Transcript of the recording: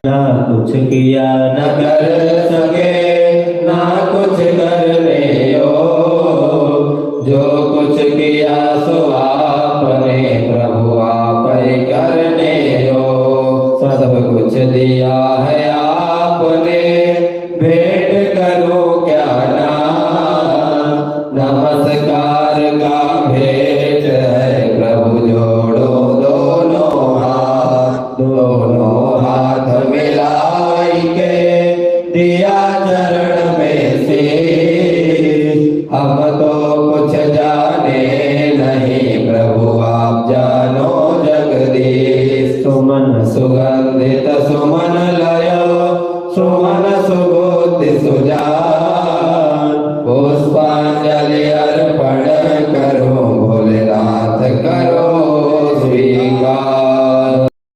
ना कुछ किया न कर सके ना कुछ करने जो कुछ किया सो आपने प्रभु आप ही करने सब कुछ दिया है आपने भेंट करो क्या ना नमस्कार का भेंट है प्रभु जोड़ो दोनों हाथ मिलाई के दिया चरण में से हम तो कुछ जाने नहीं प्रभु आप जानो जगदीश सुमन सुगंधित सुमन लयो सुमन